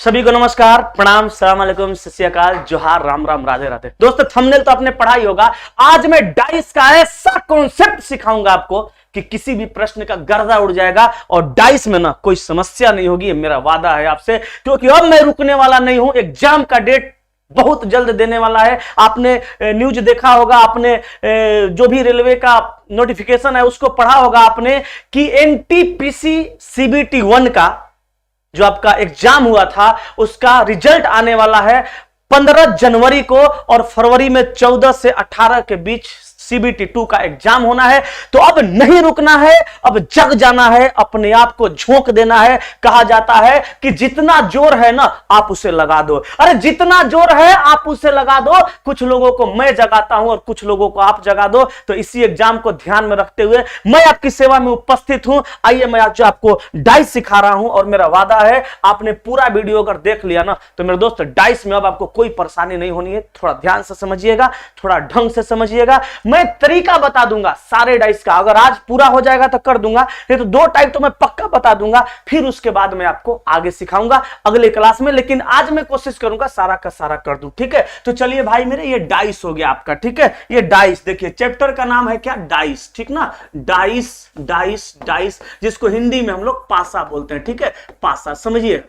सभी को नमस्कार, प्रणाम, सलाम अलैकुम, सत श्री अकाल, जोहार, राम राम, राधे राधे। दोस्तों थंबनेल तो आपने पढ़ा ही होगा। आज मैं डाइस का ऐसा कॉन्सेप्ट सिखाऊंगा आपको कि किसी भी प्रश्न का गर्दा उड़ जाएगा और डाइस में ना कोई समस्या नहीं होगी। मेरा वादा है आपसे, क्योंकि अब मैं रुकने वाला नहीं हूं। एग्जाम का डेट बहुत जल्द देने वाला है। आपने न्यूज देखा होगा, आपने जो भी रेलवे का नोटिफिकेशन है उसको पढ़ा होगा आपने कि एनटीपीसी सीबीटी 1 का जो आपका एग्जाम हुआ था उसका रिजल्ट आने वाला है 15 जनवरी को, और फरवरी में 14 से 18 के बीच सीबीटी 2 का एग्जाम होना है। तो अब नहीं रुकना है, अब जग जाना है, अपने आप को झोंक देना है। कहा जाता है कि जितना जोर है ना आप उसे लगा दो। अरे जितना जोर है आप उसे लगा दो। कुछ लोगों को मैं जगाता हूं और कुछ लोगों को आप जगा दो। तो इसी एग्जाम को ध्यान में रखते हुए मैं आपकी सेवा में उपस्थित हूं। आइए मैं आज आपको डाइस सिखा रहा हूं, और मेरा वादा है आपने पूरा वीडियो अगर देख लिया ना तो मेरे दोस्त डाइस में अब आपको कोई परेशानी नहीं होनी है। थोड़ा ध्यान से समझिएगा, थोड़ा ढंग से समझिएगा। मैं तरीका बता दूंगा सारे डाइस का। अगर आज पूरा हो जाएगा तो कर दूंगा, नहीं तो 2 टाइप तो मैं पक्का बता दूंगा। फिर उसके बाद मैं आपको आगे सिखाऊंगा अगले क्लास में, लेकिन आज मैं कोशिश करूंगा सारा का सारा कर दूं। ठीक है, तो चलिए भाई मेरे, ये डाइस हो गया आपका। ठीक है, ये डाइस देखिए, चैप्टर का नाम है क्या? डाइस। ठीक ना, डाइस डाइस डाइस, जिसको हिंदी में हम लोग पासा बोलते हैं। ठीक है, पासा। समझिए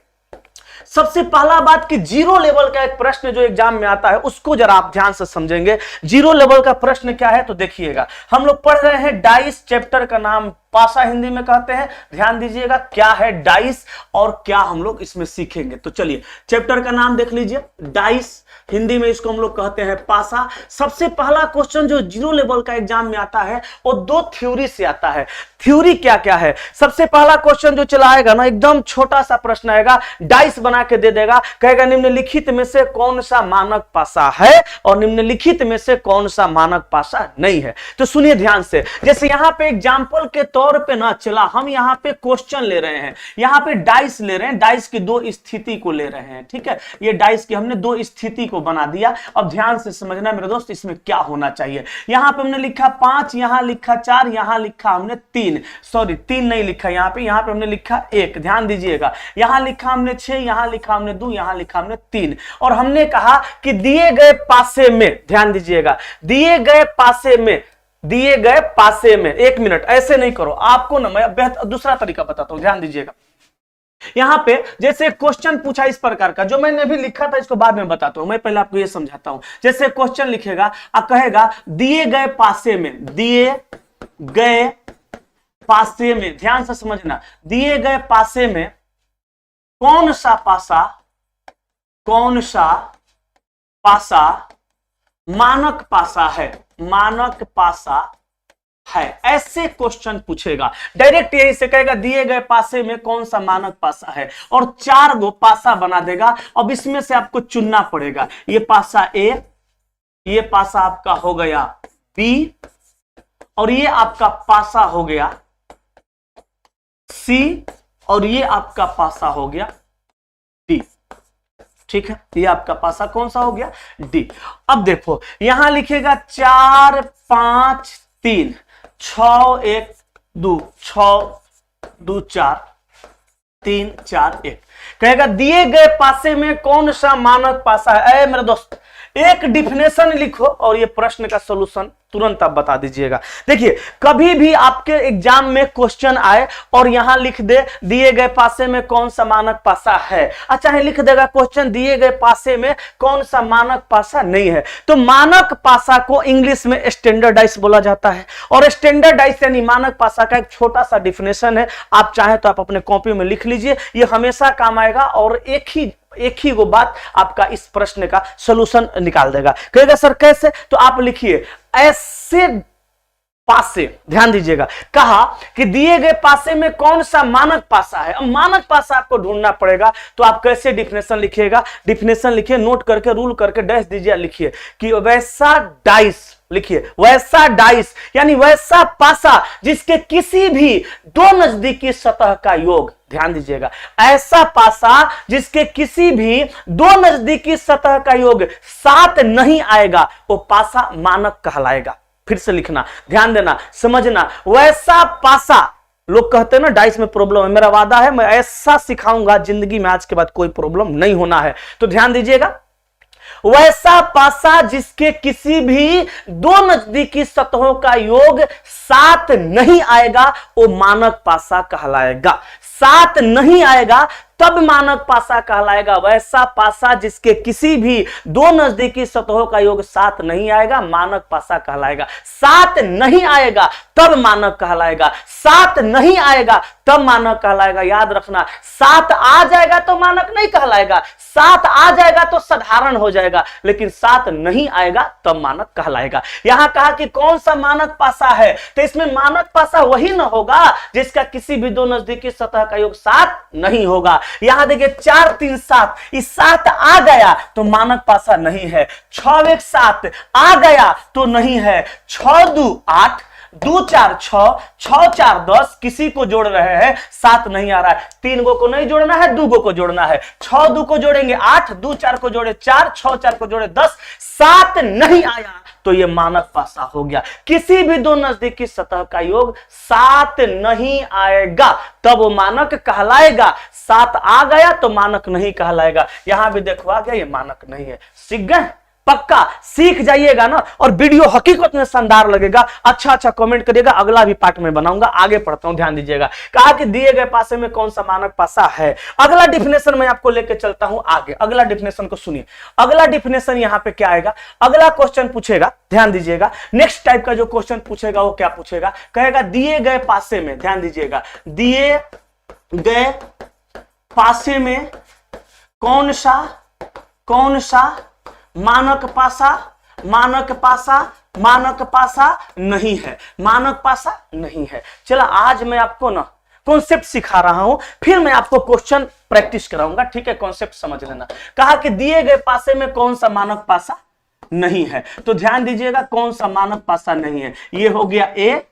सबसे पहला बात कि जीरो लेवल का एक प्रश्न जो एग्जाम में आता है उसको जरा आप ध्यान से समझेंगे। जीरो लेवल का प्रश्न क्या है तो देखिएगा, हम लोग पढ़ रहे हैं डाइस, चैप्टर का नाम पासा हिंदी में कहते हैं। ध्यान दीजिएगा क्या है डाइस और क्या हम लोग इसमें सीखेंगे। तो चलिए चैप्टर का नाम देख लीजिए, डाइस, हिंदी में इसको हम लोग कहते हैं पासा। सबसे पहला क्वेश्चन जो जीरो लेवल का एग्जाम में आता है वो 2 थ्योरी से आता है। थ्योरी क्या क्या है? सबसे पहला क्वेश्चन जो चला आएगा ना, एकदम छोटा सा प्रश्न आएगा, डाइस बना के दे देगा, कहेगा निम्नलिखित में से कौन सा मानक पासा है और निम्नलिखित में से कौन सा मानक पासा नहीं है। तो सुनिए ध्यान से, जैसे यहां पे एग्जांपल के तौर पे ना चला, हम यहां पे क्वेश्चन ले रहे हैं, यहां पे डाइस ले रहे हैं, डाइस की 2 स्थिति को ले रहे हैं। ठीक है, ये डाइस की हमने 2 स्थिति को बना दिया। अब ध्यान से समझना मेरे दोस्त, इसमें क्या होना चाहिए। यहां पे हमने लिखा 5, यहां लिखा 4, यहां लिखा हमने 3, सॉरी 3 नहीं लिखा यहां पे हमने लिखा 1। ध्यान दीजिएगा, यहां लिखा हमने 6, यहां लिखा हमने 2, यहां लिखा हमने 3। और हमने कहा कि दिए गए पासे में, ध्यान दीजिएगा, दिए गए पासे में 1 मिनट ऐसे नहीं करो, आपको ना मैं दूसरा तरीका बताता हूं। ध्यान दीजिएगा, यहां पे जैसे क्वेश्चन पूछा इस प्रकार का, जो मैंने भी लिखा था इसको बाद में बताता हूं, मैं पहले आपको ये समझाता हूं। जैसे क्वेश्चन लिखेगा और कहेगा दिए गए पासे में, दिए गए पासे में, ध्यान से समझना, दिए गए पासे में कौन सा पासा मानक पासा है, मानक पासा है। ऐसे क्वेश्चन पूछेगा, डायरेक्ट यही से कहेगा दिए गए पासे में कौन सा मानक पासा है, और 4 गो पासा बना देगा। अब इसमें से आपको चुनना पड़ेगा, ये पासा ए, ये पासा आपका हो गया बी, और ये आपका पासा हो गया सी, और ये आपका पासा हो गया डी। ठीक है, ये आपका पासा कौन सा हो गया? डी। अब देखो यहां लिखेगा 4 5 3, 6 1 2, 6 2 4 3 4 1, कहेगा दिए गए पासे में कौन सा मानक पासा है। ए मेरे दोस्त, एक डिफिनेशन लिखो और ये प्रश्न का सॉल्यूशन तुरंत आप बता दीजिएगा। देखिए कभी भी आपके एग्जाम में क्वेश्चन आए और यहां लिख दे दिए गए पासे में कौन सा मानक पासा है, अच्छा है लिख देगा क्वेश्चन दिए गए पासे में कौन सा मानक पासा नहीं है, तो मानक पासा को इंग्लिश में स्टैंडर्डाइज बोला जाता है। और स्टैंडर्डाइज यानी मानक पासा का एक छोटा सा डिफिनेशन है, आप चाहे तो आप अपने कॉपी में लिख लीजिए, ये हमेशा काम आएगा और एक ही वो बात आपका इस प्रश्न का सॉल्यूशन निकाल देगा। कहेगा सर कैसे, तो आप लिखिए ऐसे पासे, ध्यान दीजिएगा, कहा कि दिए गए पासे में कौन सा मानक पासा है। अब मानक पासा आपको ढूंढना पड़ेगा, तो आप कैसे डिफिनेशन लिखिएगा, डिफिनेशन लिखिए, नोट करके रूल करके डैश दीजिए, लिखिए कि वैसा डाइस, लिखिए वैसा डाइस यानी वैसा पासा जिसके किसी भी 2 नजदीकी सतह का योग, ध्यान दीजिएगा, ऐसा पासा जिसके किसी भी 2 नजदीकी सतह का योग 7 नहीं आएगा, वो पासा मानक कहलाएगा। फिर से लिखना, ध्यान देना, समझना, वैसा पासा लोग कहते हैं ना डाइस में प्रॉब्लम है, मेरा वादा है मैं ऐसा सिखाऊंगा जिंदगी में आज के बाद कोई प्रॉब्लम नहीं होना है। तो ध्यान दीजिएगा, वैसा पासा जिसके किसी भी दो नजदीकी सतहों का योग 7 नहीं आएगा वो मानक पासा कहलाएगा। 7 नहीं आएगा तब मानक पासा कहलाएगा। वैसा पासा जिसके किसी भी दो नजदीकी सतहों का योग 7 नहीं आएगा मानक पासा कहलाएगा। 7 नहीं आएगा तब मानक कहलाएगा। 7 नहीं आएगा तब मानक कहलाएगा। याद रखना, 7 आ जाएगा तो मानक नहीं कहलाएगा, 7 आ जाएगा तो साधारण हो जाएगा, लेकिन 7 नहीं आएगा तब मानक कहलाएगा। यहां कहा कि कौन सा मानक पासा है, तो इसमें मानक पासा वही ना होगा जिसका किसी भी दो नजदीकी सतह का योग 7 नहीं होगा। यहां देखिए 4 3 7, इस 7 आ गया तो मानक पासा नहीं है। 6 1 7 आ गया तो नहीं है। 6 2 8, 2 4 6, 6 4 10, किसी को जोड़ रहे हैं 7 नहीं आ रहा है। 3 गो को नहीं जोड़ना है, 2 गो को जोड़ना है। 6 2 को जोड़ेंगे 8, 2 4 को जोड़े 4, 6 4 को जोड़े 10, 7 नहीं आया तो यह मानक पासा हो गया। किसी भी दो नजदीकी सतह का योग 7 नहीं आएगा तब वो मानक कहलाएगा। 7 आ गया तो मानक नहीं कहलाएगा। यहां भी देखो आ गया, ये मानक नहीं है। सीख गए? पक्का सीख जाइएगा ना, और वीडियो हकीकत में शानदार लगेगा। अच्छा कमेंट करिएगा, अगला भी पार्ट में बनाऊंगा। आगे पढ़ता हूं, ध्यान दीजिएगा। कहा कि दिए गए पासे में कौन सा मानक पासा है। अगला डिफिनेशन मैं आपको लेके चलता हूं आगे। अगला डिफिनेशन को सुनिए। अगला डिफिनेशन यहां पे क्या आएगा, अगला क्वेश्चन पूछेगा, ध्यान दीजिएगा। नेक्स्ट टाइप का जो क्वेश्चन पूछेगा वो क्या पूछेगा, कहेगा दिए गए पासे में, ध्यान दीजिएगा, दिए गए पासे में कौन सा मानक पासा नहीं है। मानक पासा नहीं है। चला आज मैं आपको ना कॉन्सेप्ट सिखा रहा हूं, फिर मैं आपको क्वेश्चन प्रैक्टिस कराऊंगा, ठीक है? कॉन्सेप्ट समझ लेना। कहा कि दिए गए पासे में कौन सा मानक पासा नहीं है, तो ध्यान दीजिएगा कौन सा मानक पासा नहीं है। ये हो गया ए,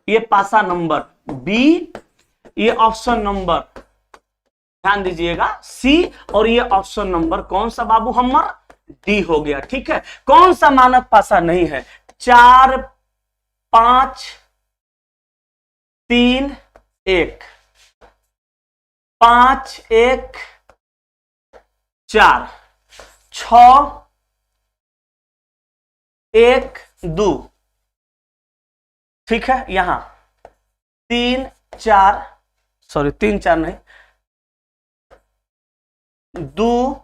ये पासा नंबर बी, ये ऑप्शन नंबर, ध्यान दीजिएगा सी, और ये ऑप्शन नंबर कौन सा बाबू हमर, डी हो गया। ठीक है, कौन सा मानक पासा नहीं है, 4 5 3 1, 5 1 4, 6 1 2, ठीक है? यहां 3 4 नहीं, 2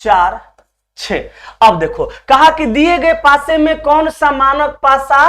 4 6। अब देखो कहा कि दिए गए पासे में कौन सा मानक पासा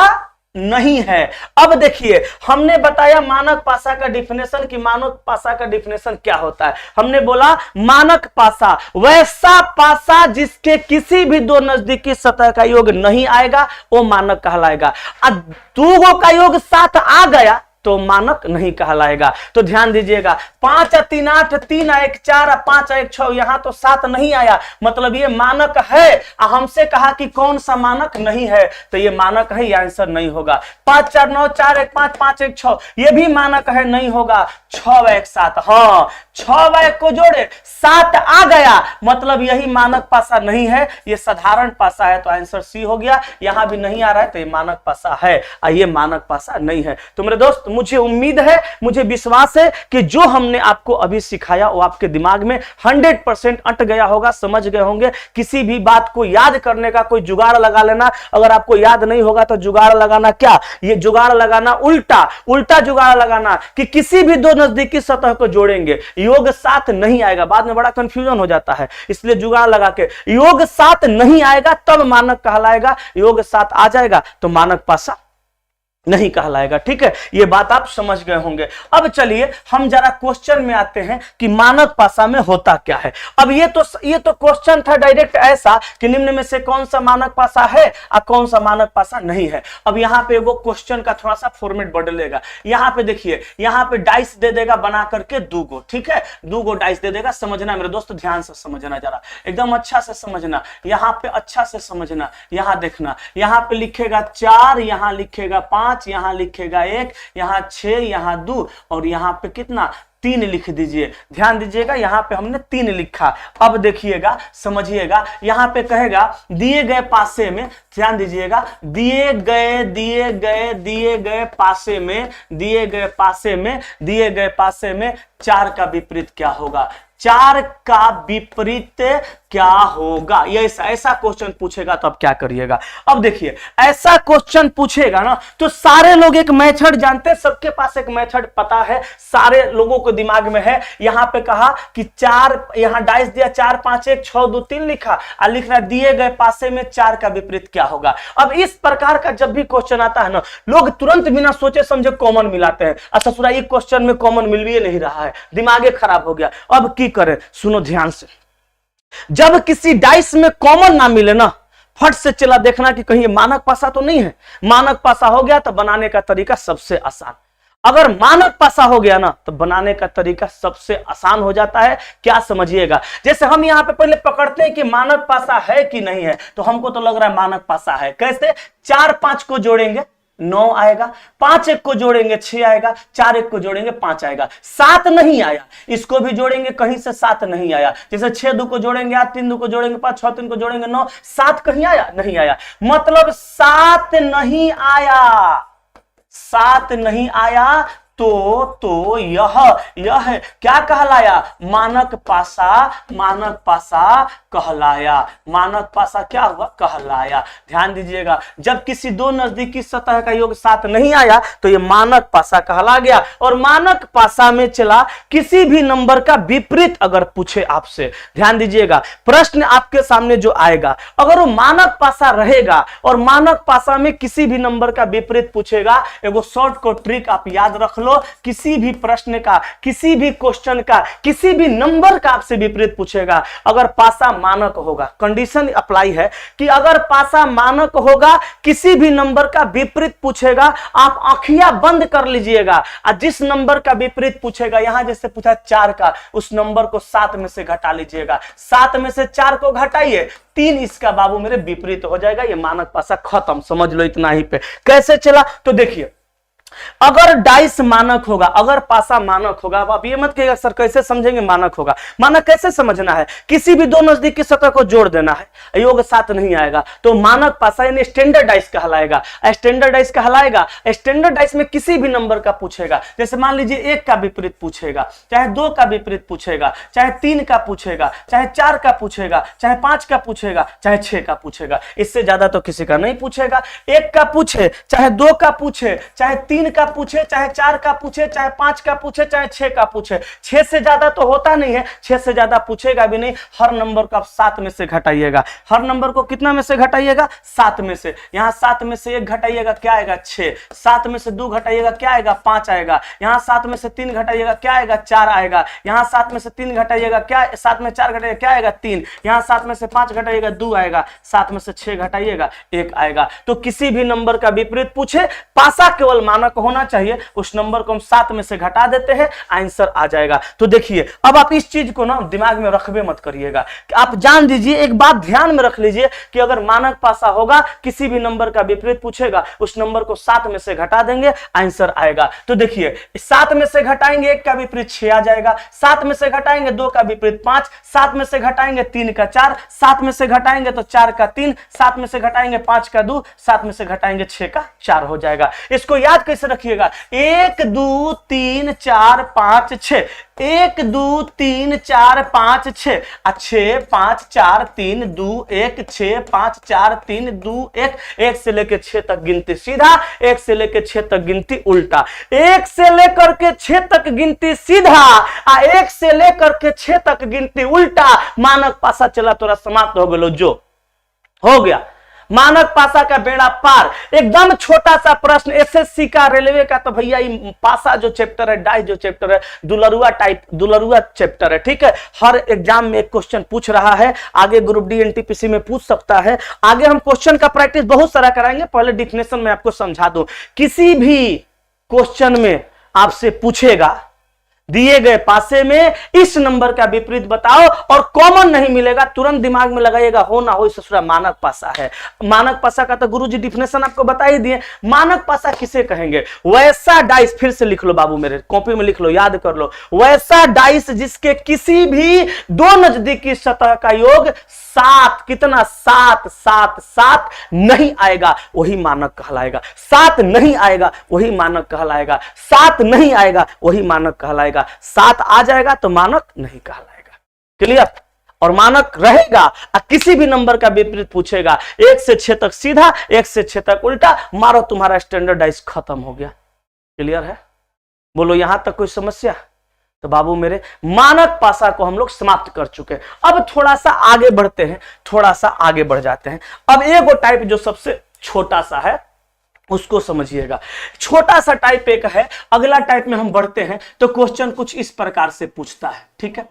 नहीं है। अब देखिए हमने बताया मानक पासा का डिफिनेशन, कि मानक पासा का डिफिनेशन क्या होता है। हमने बोला मानक पासा वैसा पासा जिसके किसी भी दो नजदीकी सतह का योग नहीं आएगा वो मानक कहलाएगा। अब 2 गो का योग 7 आ गया तो मानक नहीं कहलाएगा। तो ध्यान दीजिएगा 5 3 8, 3 1 4, 5 1 6, यहां तो 7 नहीं आया, मतलब ये मानक है। हमसे कहा कि कौन सा मानक नहीं है, तो ये मानक है, ये आंसर नहीं होगा। 5 4 9, 4 1 5, 5 1 6, ये भी मानक है, नहीं होगा। 6 1 7, हाँ 6 1 को जोड़े 7 आ गया, मतलब यही मानक पासा नहीं है, ये साधारण पासा है, तो आंसर सी हो गया। यहां भी नहीं आ रहा है तो ये मानक पासा है, ये मानक पासा नहीं है। तो मेरे दोस्त मुझे उम्मीद है, मुझे विश्वास है कि जो हमने आपको अभी सिखाया वो आपके दिमाग में 100% अट गया होगा, समझ गए होंगे। किसी भी बात को याद करने का कोई जुगाड़ लगा लेना। अगर आपको याद नहीं होगा तो जुगाड़ लगाना क्या, ये जुगाड़ लगाना उल्टा जुगाड़ लगाना कि किसी भी दो नजदीकी सतह को जोड़ेंगे, योग 7 नहीं आएगा। बाद में बड़ा कंफ्यूजन हो जाता है, इसलिए जुगाड़ लगा के योग 7 नहीं आएगा तब मानक कहलाएगा, योग 7 आ जाएगा तो मानक पासा नहीं कहलाएगा। ठीक है, ये बात आप समझ गए होंगे। अब चलिए हम जरा क्वेश्चन में आते हैं कि मानक पासा में होता क्या है। अब ये तो क्वेश्चन था डायरेक्ट ऐसा कि निम्न में से कौन सा मानक पासा है और कौन सा मानक पासा नहीं है। अब यहाँ पे वो क्वेश्चन का थोड़ा सा फॉर्मेट बदलेगा। यहाँ पे देखिए, यहाँ पे डाइस दे देगा बना करके 2 गो, ठीक है, 2 गो डाइस दे देगा। समझना मेरे दोस्त, ध्यान से समझना, जरा एकदम अच्छा से समझना, यहाँ पे अच्छा से समझना। यहाँ देखना, यहाँ पे लिखेगा 4, यहाँ लिखेगा 5, यहां लिखेगा 1, यहां 6, यहां 2, और यहां पे कितना 3 लिख दीजिए। ध्यान दीजिएगा यहां पे हमने 3 लिखा। अब देखिएगा समझिएगा, यहां पे कहेगा दिए गए पासे में, ध्यान दीजिएगा, दिए गए पासे में 4 का विपरीत क्या होगा, 4 का विपरीत क्या होगा। ये ऐसा क्वेश्चन पूछेगा तो अब क्या करिएगा। अब देखिए ऐसा क्वेश्चन पूछेगा ना तो सारे लोग एक मेथड जानते हैं, सबके पास एक मेथड पता है, सारे लोगों को दिमाग में है। यहां पे कहा कि 4, यहां डाइस दिया 4 5 1 6 2 3 लिखा और लिख रहा दिए गए पासे में 4 का विपरीत क्या होगा। अब इस प्रकार का जब भी क्वेश्चन आता है ना, लोग तुरंत बिना सोचे समझे कॉमन मिलाते हैं। अच्छा ससुरा एक क्वेश्चन में कॉमन मिल भी नहीं रहा है, दिमागे खराब हो गया। अब की करें, सुनो ध्यान से, जब किसी डाइस में कॉमन ना मिले ना, फट से चला देखना कि कहीं मानक पासा तो नहीं है। मानक पासा हो गया तो बनाने का तरीका सबसे आसान। अगर मानक पासा हो गया ना तो बनाने का तरीका सबसे आसान हो जाता है। क्या समझिएगा, जैसे हम यहां पे पहले पकड़ते हैं कि मानक पासा है कि नहीं है, तो हमको तो लग रहा है मानक पासा है। कैसे, 4 5 को जोड़ेंगे 9 आएगा, 5 1 को जोड़ेंगे 6 आएगा, 4 1 को जोड़ेंगे 5 आएगा। 7 नहीं आया, इसको भी जोड़ेंगे कहीं से 7 नहीं आया। जैसे 6 2 को जोड़ेंगे 8, 3 2 को जोड़ेंगे 5, 6 3 को जोड़ेंगे 9, 7 कहीं आया नहीं आया। मतलब 7 नहीं आया, 7 नहीं आया तो यह क्या कहलाया, मानक पासा कहलाया। मानक पासा क्या हुआ, कहलाया। ध्यान दीजिएगा, जब किसी दो नजदीकी सतह का योग 7 नहीं आया तो यह मानक पासा कहला गया। और मानक पासा में चला किसी भी नंबर का विपरीत अगर पूछे आपसे, ध्यान दीजिएगा, प्रश्न आपके सामने जो आएगा अगर वो मानक पासा रहेगा और मानक पासा में किसी भी नंबर का विपरीत पूछेगा, एगो शॉर्ट को ट्रिक आप याद रख लो, किसी भी प्रश्न का, किसी भी क्वेश्चन का, किसी भी नंबर का आपसे विपरीत पूछेगा, अगर पासा मानक होगा, कंडीशन अप्लाई है कि अगर पासा मानक होगा, किसी भी नंबर का विपरीत पूछेगा, आप आंखियां बंद कर लीजिएगा और जिस नंबर का विपरीत पूछेगा, यहां जैसे पूछा 4 का, उस नंबर को 7 में से घटा लीजिएगा। 7 में से 4 को घटाइए, 3 इसका बाबू मेरे विपरीत हो जाएगा। ये मानक पासा खत्म, समझ लो इतना ही पे। कैसे चला, तो देखिए, अगर डाइस मानक होगा, अगर पासा मानक होगा, अब आप ये मत कहिएगा सर कैसे समझेंगे मानक होगा। मानक कैसे समझना है, किसी भी दो नजदीकी सतह को जोड़ देना है, योग 7 नहीं आएगा तो मानक पासा यानी स्टैंडर्ड डाइस कहलाएगा। स्टैंडर्ड डाइस कहलाएगा, स्टैंडर्ड डाइस में किसी भी नंबर का पूछेगा, जैसे मान लीजिए 1 का विपरीत पूछेगा, चाहे 2 का विपरीत पूछेगा, चाहे 3 का पूछेगा, चाहे 4 का पूछेगा, चाहे 5 का पूछेगा, चाहे 6 का पूछेगा, इससे ज्यादा तो किसी का नहीं पूछेगा। 1 का पूछे, चाहे 2 का पूछे, चाहे 3 का पूछे, चाहे 4 का पूछे, चाहे 5 का पूछे, चाहे 6 का पूछे, 6 से ज्यादा तो होता नहीं है, 6 से ज्यादा पूछेगा भी नहीं। हर नंबर को आप 7 में से घटाइएगा। हर नंबर को कितना में से घटाइएगा, 7 में से। यहां 7 में से 1 घटाइएगा क्या आएगा, 6। 7 में से 2 घटाइएगा क्या आएगा, 5 आएगा। यहां 7 में से 3 घटाइएगा क्या आएगा, 4 आएगा। यहां 7 में से 3 घटाइएगा क्या, 7 में 4 घटाइएगा क्या आएगा, 3। यहां 7 में से 5 घटाइएगा 2 आएगा। 7 में से 6 घटाइएगा 1 आएगा। तो किसी भी नंबर का विपरीत पूछे, पासा केवल मानक होना चाहिए, उस नंबर को हम 7 में से घटा देते हैं, आंसर आ जाएगा। तो देखिए, अब आप इस चीज को ना दिमाग में रखबे मत करिएगा, आप जान दीजिए, एक बात ध्यान में रख लीजिए कि अगर मानक पासा होगा, किसी भी नंबर का विपरीत पूछेगा, उस नंबर को 7 में से घटा देंगे, आंसर आएगा। तो देखिए, 7 में से घटाएंगे 1 का विपरीत 6 आ जाएगा, 7 में से घटाएंगे 2 का विपरीत 5, 7 में से घटाएंगे 3 का 4, 7 में से घटाएंगे तो 4 का 3, 7 में से घटाएंगे 5 का 2, 7 में से घटाएंगे 6 का 4 हो जाएगा। इसको याद कैसे रखिएगा, 1 2 3 4 5 6, 1 2 3 4 5 6, 6 5 4 3 2 1, 6 5 4 3 2 1, 1 से लेकर 6 तक गिनती सीधा, 1 से लेकर 6 तक गिनती उल्टा, 1 से लेकर के 6 तक गिनती सीधा, 1 से लेकर के 6 तक गिनती उल्टा। मानक पासा चला तोरा समाप्त हो गलो, जो हो गया मानक पासा का बेड़ा पार। एकदम छोटा सा प्रश्न एसएससी का, रेलवे का, तो भैया ये पासा जो चैप्टर है, डाइस जो चैप्टर है, दुलरुआ चैप्टर है, ठीक है। हर एग्जाम में एक क्वेश्चन पूछ रहा है, आगे ग्रुप डी एनटीपीसी में पूछ सकता है। आगे हम क्वेश्चन का प्रैक्टिस बहुत सारा कराएंगे, पहले डिफिनेशन में आपको समझा दूं। किसी भी क्वेश्चन में आपसे पूछेगा दिए गए पासे में इस नंबर का विपरीत बताओ, और कॉमन नहीं मिलेगा तुरंत दिमाग में लगाइएगा, हो ना हो ससुरा मानक पासा है। मानक पासा का तो गुरुजी डिफिनेशन आपको बता ही दिए। मानक पासा किसे कहेंगे? वैसा डाइस, फिर से लिख लो बाबू, मेरे कॉपी में लिख लो, याद कर लो, वैसा डाइस जिसके किसी भी दो नजदीकी सतह का योग 7, कितना 7 7 7 नहीं आएगा वही मानक कहलाएगा। 7 नहीं आएगा वही मानक कहलाएगा। 7 नहीं आएगा वही मानक कहलाएगा। 7 आ जाएगा तो मानक नहीं कहलाएगा। क्लियर? और मानक रहेगा, किसी भी नंबर का विपरीत पूछेगा, 1 से 6 तक सीधा, 1 से 6 तक उल्टा, मारो तुम्हारा स्टैंडर्डाइज खत्म हो गया। क्लियर है? बोलो यहां तक कोई समस्या? तो बाबू मेरे, मानक पासा को हम लोग समाप्त कर चुके हैं। अब थोड़ा सा आगे बढ़ते हैं, थोड़ा सा आगे बढ़ जाते हैं। अब एक टाइप जो सबसे छोटा सा है उसको समझिएगा। छोटा सा टाइप एक है, अगला टाइप में हम बढ़ते हैं तो क्वेश्चन कुछ इस प्रकार से पूछता है। ठीक है,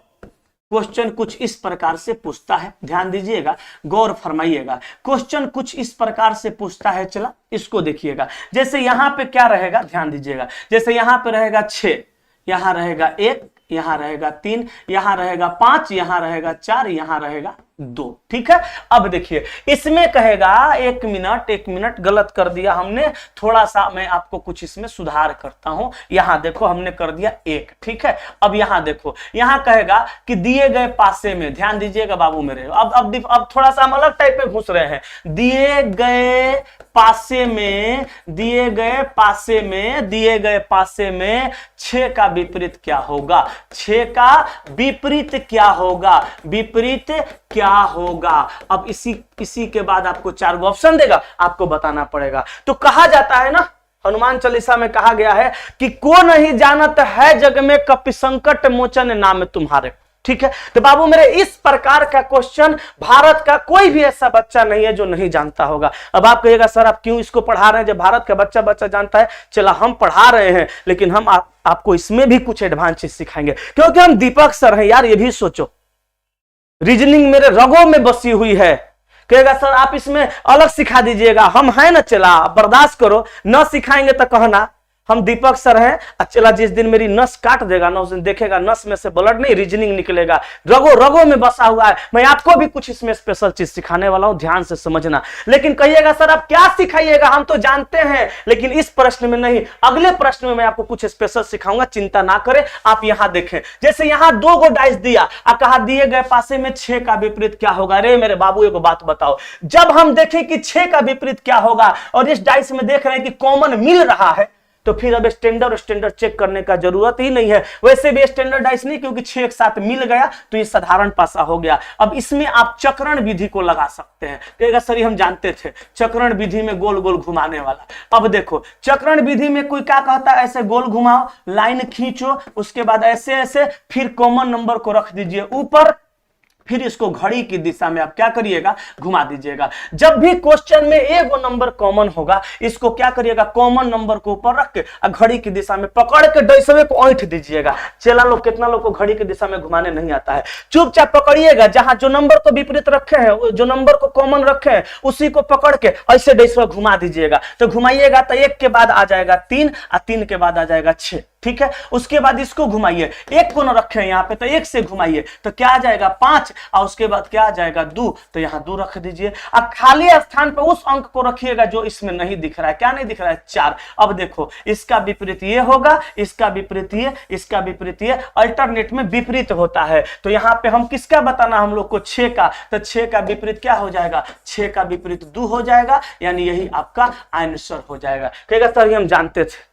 क्वेश्चन कुछ इस प्रकार से पूछता है, ध्यान दीजिएगा, गौर फरमाइएगा। क्वेश्चन कुछ इस प्रकार से पूछता है, चला इसको देखिएगा। जैसे यहां पे क्या रहेगा, ध्यान दीजिएगा, जैसे यहां पे रहेगा 6, यहां रहेगा 1, यहां रहेगा 3, यहां रहेगा 5, यहां रहेगा 4, यहां रहेगा 2। ठीक है, अब देखिए इसमें कहेगा 1 मिनट गलत कर दिया हमने, थोड़ा सा मैं आपको कुछ इसमें सुधार करता हूं। यहां देखो हमने कर दिया 1। ठीक है, अब यहां देखो, यहां कहेगा कि दिए गए पासे में, ध्यान दीजिएगा बाबू मेरे, अब थोड़ा सा हम अलग टाइप में घुस रहे हैं। दिए गए पासे में, दिए गए पासे में, दिए गए पासे में 6 का विपरीत क्या होगा? 6 का विपरीत क्या होगा? विपरीत क्या होगा? अब इसी के बाद आपको 4 ऑप्शन देगा, आपको बताना पड़ेगा। तो कहा जाता है ना, हनुमान चालीसा में कहा गया है कि को नहीं जानत है जग में कपि संकट मोचन नाम तुम्हारे। ठीक है, तो बाबू मेरे इस प्रकार का क्वेश्चन भारत का कोई भी ऐसा बच्चा नहीं है जो नहीं जानता होगा। अब आप कहिएगा सर आप क्यों इसको पढ़ा रहे हैं जब भारत का बच्चा जानता है? चला हम पढ़ा रहे हैं, लेकिन हम आपको इसमें भी कुछ एडवांस चीज सिखाएंगे, क्योंकि हम दीपक सर हैं यार। ये भी सोचो, रीजनिंग मेरे रगों में बसी हुई है। कहेगा सर आप इसमें अलग सिखा दीजिएगा, हम हैं ना, चला बर्दाश्त करो, न सिखाएंगे तो कहना हम दीपक सर हैं। चला जिस दिन मेरी नस काट देगा ना, उस दिन देखेगा नस में से ब्लड नहीं रीजनिंग निकलेगा, रगों में बसा हुआ है। मैं आपको भी कुछ इसमें स्पेशल चीज सिखाने वाला हूं, ध्यान से समझना। लेकिन कहिएगा सर आप क्या सिखाइएगा, हम तो जानते हैं, लेकिन इस प्रश्न में नहीं, अगले प्रश्न में मैं आपको कुछ स्पेशल सिखाऊंगा, चिंता ना करें। आप यहां देखें, जैसे यहां 2 गो डाइस दिया, कहा दिए गए पासे में 6 का विपरीत क्या होगा। अरे मेरे बाबू एक बात बताओ, जब हम देखें कि 6 का विपरीत क्या होगा और इस डाइस में देख रहे हैं कि कॉमन मिल रहा है, तो फिर अब स्टैंडर्ड चेक करने का जरूरत ही नहीं है। वैसे भी स्टैंडर्डाइज नहीं, क्योंकि 6 एक साथ मिल गया तो ये साधारण पासा हो गया। अब इसमें आप चक्रण विधि को लगा सकते हैं। कहेगा सर हम जानते थे चक्रण विधि में गोल गोल घुमाने वाला। अब देखो चक्रण विधि में कोई क्या कहता है, ऐसे गोल घुमाओ, लाइन खींचो, उसके बाद ऐसे ऐसे, फिर कॉमन नंबर को रख दीजिए ऊपर, फिर इसको घड़ी की दिशा में आप क्या करिएगा, घुमा दीजिएगा। जब भी क्वेश्चन में एक नंबर कॉमन होगा, इसको क्या करिएगा, कॉमन नंबर को ऊपर रख के घड़ी की दिशा में पकड़ के डैसवे को ऐंठ दीजिएगा। चला लोग कितना लोग को घड़ी की दिशा में घुमाने नहीं आता है, चुपचाप पकड़िएगा, जहां जो नंबर को विपरीत रखे हैं, जो नंबर को कॉमन रखे हैं, उसी को पकड़ के ऐसे डैसवा घुमा दीजिएगा। तो घुमाइएगा तो 1 के बाद आ जाएगा 3 और 3 के बाद आ जाएगा 6। ठीक है, उसके बाद इसको घुमाइए, 1 को न रखे हैं यहाँ पे, तो 1 से घुमाइए तो क्या आ जाएगा 5, और उसके बाद क्या आ जाएगा 2, तो यहाँ 2 रख दीजिए। अब खाली स्थान पे उस अंक को रखिएगा जो इसमें नहीं दिख रहा है। क्या नहीं दिख रहा है? 4। अब देखो इसका विपरीत ये होगा, इसका विपरीत ये, इसका विपरीत ये, अल्टरनेट में विपरीत होता है। तो यहाँ पे हम किसका बताना हम लोग को? 6 का। तो 6 का विपरीत क्या हो जाएगा? 6 का विपरीत 2 हो जाएगा, यानी यही आपका आंसर हो जाएगा। कहेगा सर ये हम जानते थे,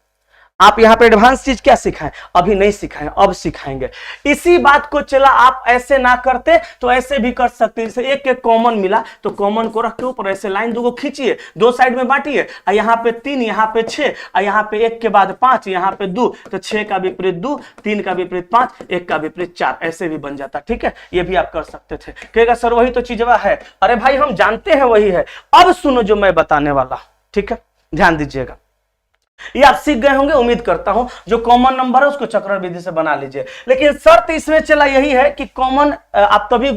आप यहां पे एडवांस चीज क्या सिखाएं? अभी नहीं सिखाएं, अब सिखाएंगे। इसी बात को चला आप ऐसे ना करते तो ऐसे भी कर सकते, जैसे 1 एक कॉमन मिला तो कॉमन को रख के ऊपर ऐसे लाइन 2 को खींचिए, 2 साइड में बांटिए, यहाँ पे 3, यहाँ पे 6, यहाँ पे 1 के बाद 5, यहाँ पे 2, तो 6 का विपरीत 2, 3 का विपरीत 5, 1 का विपरीत 4, ऐसे भी बन जाता। ठीक है, ये भी आप कर सकते थे। कहेगा सर वही तो चीजवा है। अरे भाई हम जानते हैं वही है। अब सुनो जो मैं बताने वाला, ठीक है, ध्यान दीजिएगा। ये आप सीख गए होंगे उम्मीद करता हूं। जो कॉमन नंबर है उसको चक्रण विधि से बना लीजिए, लेकिन शर्त इसमें चला यही है कि कॉमन आप तभी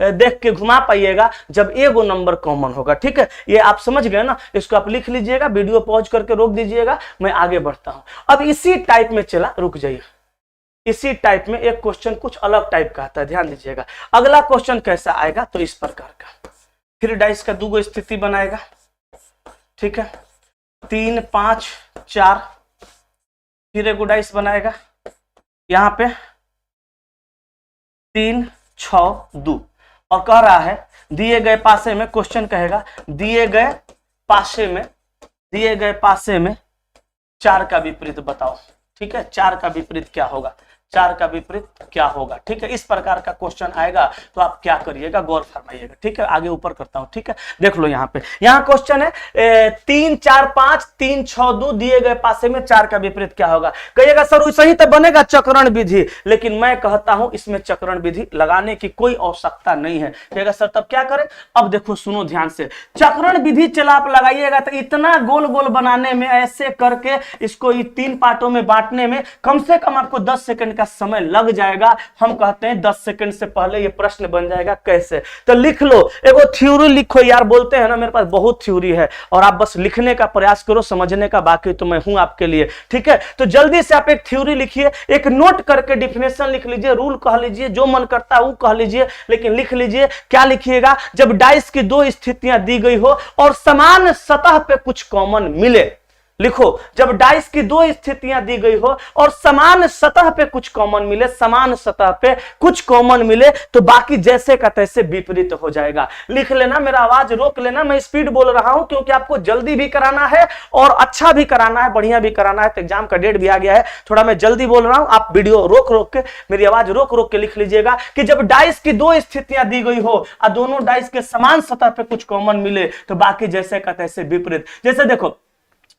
देख के घुमा पाइएगा जब एगो नंबर कॉमन होगा। ठीक है, ये आप समझ गए ना, इसको आप लिख लीजिएगा, वीडियो पॉज करके रोक दीजिएगा, मैं आगे बढ़ता हूं। अब इसी टाइप में चला, रुक जाइए, इसी टाइप में एक क्वेश्चन कुछ अलग टाइप का आता है, ध्यान दीजिएगा। अगला क्वेश्चन कैसा आएगा, तो इस प्रकार का, फिर डाइस का 2 स्थिति बनाएगा, ठीक है, 3 5 4, फिर एक डाइस बनाएगा यहां पे 3 6 2, और कह रहा है दिए गए पासे में, क्वेश्चन कहेगा दिए गए पासे में 4 का विपरीत बताओ, ठीक है, 4 का विपरीत क्या होगा, 4 का विपरीत क्या होगा, ठीक है। इस प्रकार का क्वेश्चन आएगा तो आप क्या करिएगा, गौर फरमाइएगा, ठीक है। आगे ऊपर करता हूं, ठीक है, देख लो यहाँ पे, यहाँ क्वेश्चन है 3 4 5 3 6 2, दिए गए पासे में 4 का विपरीत क्या होगा। कहिएगा सर वैसे ही तो बनेगा चक्रण विधि, लेकिन मैं कहता हूं इसमें चक्रण विधि लगाने की कोई आवश्यकता नहीं है। कहिएगा सर तब क्या करें, अब देखो सुनो ध्यान से, चक्रण विधि चला आप लगाइएगा तो इतना गोल गोल बनाने में, ऐसे करके इसको 3 पार्टों में बांटने में कम से कम आपको 10 सेकंड का समय लग जाएगा। हम कहते हैं 10 सेकंड से पहले ये प्रश्न बन जाएगा। कैसे, तो लिख लो, एगो थ्योरी लिखो यार, बोलते हैं ना मेरे पास बहुत थ्योरी है, और आप बस लिखने का प्रयास करो, समझने का बाकी तो मैं हूं आपके लिए, ठीक है। तो जल्दी से आप एक थ्योरी लिखिए, एक नोट करके डिफिनेशन लिख लीजिए, रूल कह लीजिए, जो मन करता है वो कह लीजिए, लेकिन लिख लीजिए। क्या लिखिएगा, जब डाइस की 2 स्थितियां दी गई हो और समान सतह पे कुछ कॉमन मिले, लिखो, जब डाइस की 2 स्थितियां दी गई हो और समान सतह पे कुछ कॉमन मिले, समान सतह पे कुछ कॉमन मिले, तो बाकी जैसे का तैसे विपरीत हो जाएगा। लिख लेना, मेरा आवाज रोक लेना, मैं स्पीड बोल रहा हूं क्योंकि आपको जल्दी भी कराना है और अच्छा भी कराना है, बढ़िया भी कराना है, तो एग्जाम का डेट भी आ गया है, थोड़ा मैं जल्दी बोल रहा हूं, आप वीडियो रोक रोक के, मेरी आवाज रोक रोक के लिख लीजिएगा कि जब डाइस की 2 स्थितियां दी गई हो और दोनों डाइस के समान सतह पे कुछ कॉमन मिले, तो बाकी जैसे का तैसे विपरीत। जैसे देखो,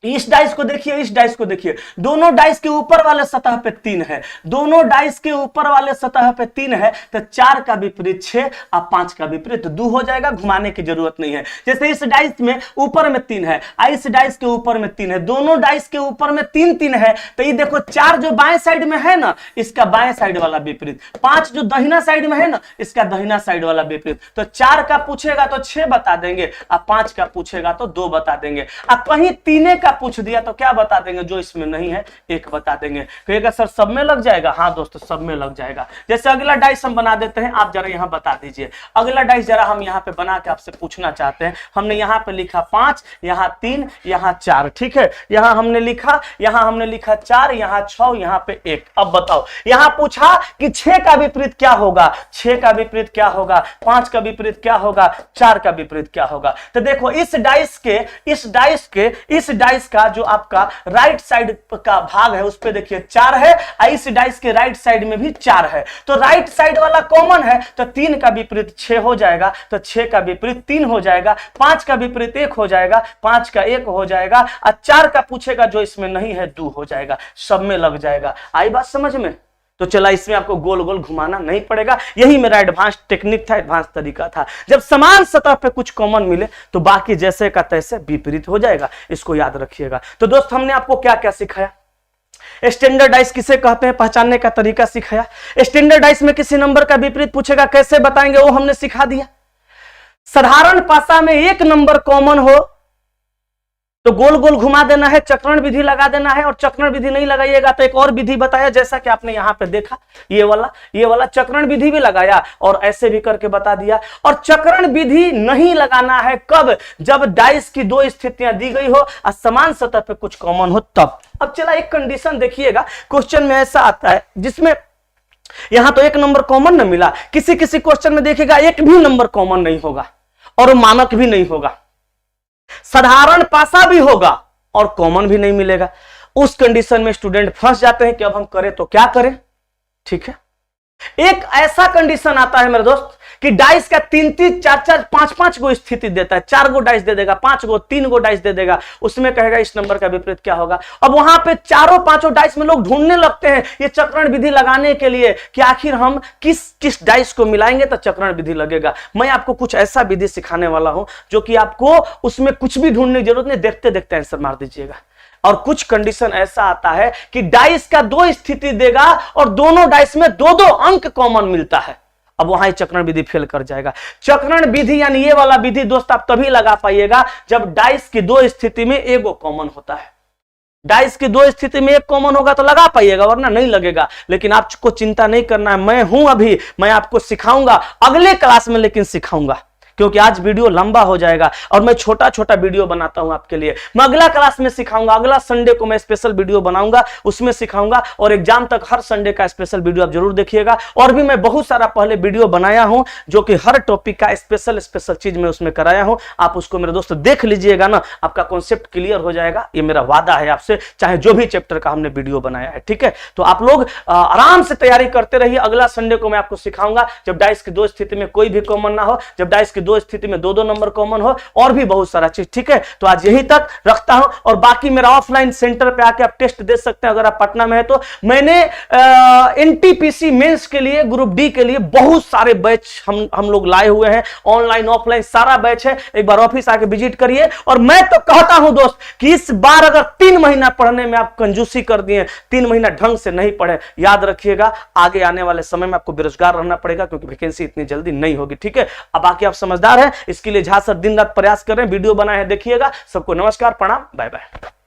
इस डाइस को देखिए, इस डाइस को देखिए, दोनों डाइस के ऊपर वाले सतह पे 3 है, दोनों डाइस के ऊपर वाले सतह पे 3 है, तो 4 का विपरीत 6 और 5 का विपरीत 2 हो जाएगा, घुमाने की जरूरत नहीं है। जैसे इस डाइस में ऊपर में 3 है, इस डाइस के ऊपर में 3 है, दोनों डाइस के ऊपर में 3 3 है, तो ये देखो 4 जो बाएं साइड में है ना, इसका बाएं साइड वाला विपरीत, 5 जो दाहिना साइड में है ना, इसका दाहिना साइड वाला विपरीत। तो 4 का पूछेगा तो 6 बता देंगे, और 5 का पूछेगा तो 2 बता देंगे, और कहीं 3 का पूछ दिया तो क्या बता देंगे, जो इसमें नहीं है 1 बता देंगे। कहिएगा सर सब में लग जाएगा, हाँ दोस्तों सब में लग जाएगा। जैसे अगला डाइस हम बना देते हैं, आप जरा यहां बता दीजिए, अगला डाइस जरा हम यहां पे बना के आपसे पूछना चाहते हैं। हमने यहां पे लिखा 5, यहां 3, यहां 4, ठीक है, यहां हमने लिखा 4, यहां 6, यहां पे 1। अब बताओ, यहां पूछा कि 6 का विपरीत क्या होगा, 6 का विपरीत क्या होगा, 5 का विपरीत क्या होगा, 4 का विपरीत क्या होगा। तो देखो इस डाइस का जो आपका राइट साइड का भाग है उस पे देखिए 4 है, इस डाइस के राइट साइड में भी 4 है, तो राइट साइड वाला कॉमन है, तो 3 का विपरीत 6 हो जाएगा, तो 6 का विपरीत 3 हो जाएगा, 5 का विपरीत 1 हो जाएगा, 5 का 1 हो जाएगा, और 4 का पूछेगा जो इसमें नहीं है 2 हो जाएगा, सब में लग जाएगा। आई बात समझ में? तो चला, इसमें आपको गोल गोल घुमाना नहीं पड़ेगा, यही मेरा एडवांस टेक्निक था, एडवांस तरीका था। जब समान सतह पे कुछ कॉमन मिले तो बाकी जैसे का तैसे विपरीत हो जाएगा, इसको याद रखिएगा। तो दोस्त हमने आपको क्या क्या सिखाया, स्टैंडर्डाइज किसे कहते हैं पहचानने का तरीका सिखाया, स्टैंडर्डाइज में किसी नंबर का विपरीत पूछेगा कैसे बताएंगे वो हमने सिखा दिया। साधारण भाषा में एक नंबर कॉमन हो तो गोल गोल घुमा देना है, चक्रण विधि लगा देना है, और चक्रण विधि नहीं लगाइएगा तो एक और विधि बताया, जैसा कि आपने यहां पे देखा, ये वाला चक्रण विधि भी लगाया और ऐसे भी करके बता दिया। और चक्रण विधि नहीं लगाना है कब, जब डाइस की 2 स्थितियां दी गई हो और समान सतह पे कुछ कॉमन हो तब। अब चला एक कंडीशन देखिएगा, क्वेश्चन में ऐसा आता है जिसमें यहां तो एक नंबर कॉमन न मिला, किसी किसी क्वेश्चन में देखिएगा एक भी नंबर कॉमन नहीं होगा और मानक भी नहीं होगा, साधारण पासा भी होगा और कॉमन भी नहीं मिलेगा। उस कंडीशन में स्टूडेंट फंस जाते हैं कि अब हम करें तो क्या करें, ठीक है। एक ऐसा कंडीशन आता है मेरे दोस्त कि डाइस का 3 3 4 4 5 5 गो स्थिति देता है, 4 गो डाइस दे देगा, 5 गो 3 गो डाइस दे देगा, उसमें कहेगा इस नंबर का विपरीत क्या होगा। अब वहां पे चारों पांचों डाइस में लोग ढूंढने लगते हैं ये चक्रण विधि लगाने के लिए कि आखिर हम किस डाइस को मिलाएंगे तो चक्रण विधि लगेगा। मैं आपको कुछ ऐसा विधि सिखाने वाला हूं जो कि आपको उसमें कुछ भी ढूंढने की जरूरत नहीं, देखते देखते आंसर मार दीजिएगा। और कुछ कंडीशन ऐसा आता है कि डाइस का 2 स्थिति देगा और दोनों डाइस में 2-2 अंक कॉमन मिलता है, अब वहां चक्रण विधि फेल कर जाएगा। चक्रण विधि यानी ये वाला विधि दोस्त आप तभी लगा पाइएगा जब डाइस की 2 स्थिति में एगो कॉमन होता है। डाइस की दो स्थिति में एक कॉमन होगा तो लगा पाइएगा, वरना नहीं लगेगा। लेकिन आपको चिंता नहीं करना है, मैं हूं अभी, मैं आपको सिखाऊंगा अगले क्लास में, लेकिन सिखाऊंगा क्योंकि आज वीडियो लंबा हो जाएगा और मैं छोटा छोटा वीडियो बनाता हूं आपके लिए। मैं अगला क्लास में सिखाऊंगा, अगला संडे को मैं स्पेशल वीडियो बनाऊंगा, उसमें सिखाऊंगा। और एग्जाम तक हर संडे का स्पेशल वीडियो आप जरूर देखिएगा। और भी मैं बहुत सारा पहले वीडियो बनाया हूं जो कि हर टॉपिक का स्पेशल चीज मैं उसमें कराया हूं। आप उसको मेरे दोस्त देख लीजिएगा ना, आपका कॉन्सेप्ट क्लियर हो जाएगा। ये मेरा वादा है आपसे, चाहे जो भी चैप्टर का हमने वीडियो बनाया है, ठीक है। तो आप लोग आराम से तैयारी करते रहिए। अगला संडे को मैं आपको सिखाऊंगा जब डाइस की दो स्थिति में कोई भी कॉमन ना हो, जब डाइस की दो स्थिति में दो नंबर कॉमन हो, और भी बहुत सारा चीज, ठीक है। तो आज यहीं तक रखता हूं। और बाकी मेरा ऑफलाइन सेंटर पे आके आप टेस्ट दे सकते हैं अगर आप पटना में है तो। मैंने एनटीपीसी मेंस के लिए, ग्रुप डी के लिए बहुत सारे बैच हम लोग लाए हुए हैं, ऑनलाइन ऑफलाइन सारा बैच है। एक बार ऑफिस आके विजिट करिए। और मैं तो कहता हूं दोस्त कि इस बार अगर 3 महीना पढ़ने में आप कंजूसी कर दिए, 3 महीना ढंग से नहीं पढ़े, याद रखिएगा आगे आने वाले समय में आपको बेरोजगार रहना पड़ेगा, क्योंकि वैकेंसी इतनी जल्दी नहीं होगी, ठीक है। अब बाकी आप समझदार हैं, इसके लिए झा सर दिन रात प्रयास कर रहे हैं, वीडियो बनाए हैं, देखिएगा। सबको नमस्कार, प्रणाम, बाय बाय।